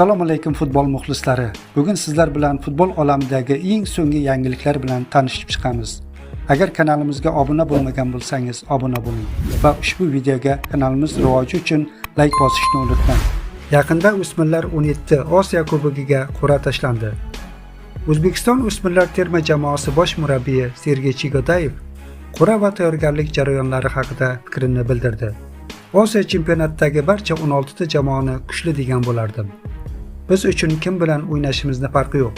Assalomu alaykum futbol muxlislari. Bugun sizlar bilan futbol olamidagi eng so'nggi yangiliklar bilan tanishib chiqamiz. Agar kanalimizga obuna bo'lmagan bo'lsangiz, obuna bo'ling va ushbu videoga kanalimiz rivoji uchun like bosishni unutmang. Yaqinda o'smirlar 17 Osiyo Kubogiga qur'a tashlandi. O'zbekiston o'smirlar terma jamoasi bosh murabbiyi Sergey Chigodayev qur'a va tayyorgarlik jarayonlari haqida fikrini bildirdi. Osiyo chempionatidagi barcha 16 ta jamoani kuchli degan bo'lardim. Biz uchun kim bilan o'ynashimizni farqi yo'q.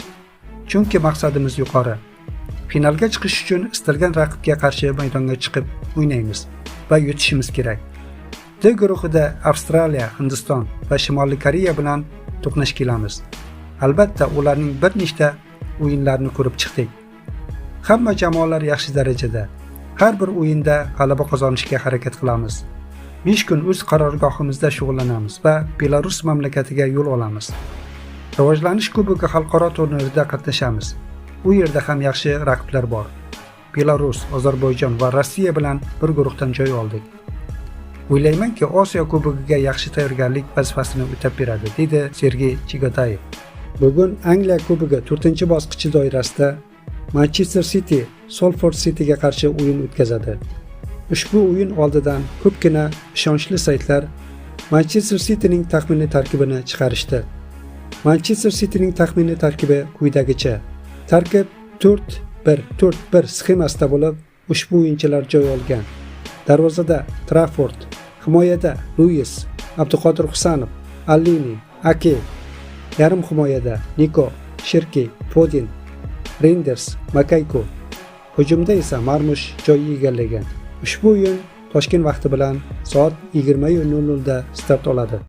Chunki maqsadimiz yuqori. Finalga chiqish uchun istalgan raqibga qarshi maydonga chiqib o'ynaymiz va yutishimiz kerak. D guruhida Avstraliya, Hindiston va Shimoliy Koreya bilan to'qnash kelamiz. Albatta, ularning bir nechta o'yinlarini ko'rib chiqdik. Hamma jamoalar yaxshi darajada. Har bir o'yinda g'alaba qozonishga harakat qilamiz. 5 kun o'z qarorgohimizda shug'ullanamiz va Belarus mamlakatiga yo'l olamiz. Rivojlanish kubogi xalqaro turnirida qatnashamiz. U yerda ham yaxshi raqiblar bor. Belarus, Ozarbayjon va Rossiya bilan bir guruhdan joy oldik. O'ylaymanki, Osiyo kubogiga yaxshi tayyorgarlik vazifasini o'tab beradi, dedi Sergey Chigodayev. Bugun Angliya kubogi 4-bosqichi doirasida Manchester City Salford Cityga qarshi o'yin o'tkazadi. Ushbu o'yin oldidan ko'pgina ishonchli saytlar Manchester Cityning taxminiy tarkibini chiqarishdi. Manchester Cityning taxminiy tarkibi quyidagicha. Tarkib 4-1-4-1 sxemasida bo'lib, ushbu o'yinchilar joy olgan. Darvozada Trafford, himoyada Luis, Abduqodir Husanov, Allini, Ake, yarim himoyada Niko, Shirki, Fodin, Reinders, Makayko. Hujumda esa Marmush joy egallagan. Ushbu o'yin Toshkent vaqti bilan soat 20:00 da start oladi.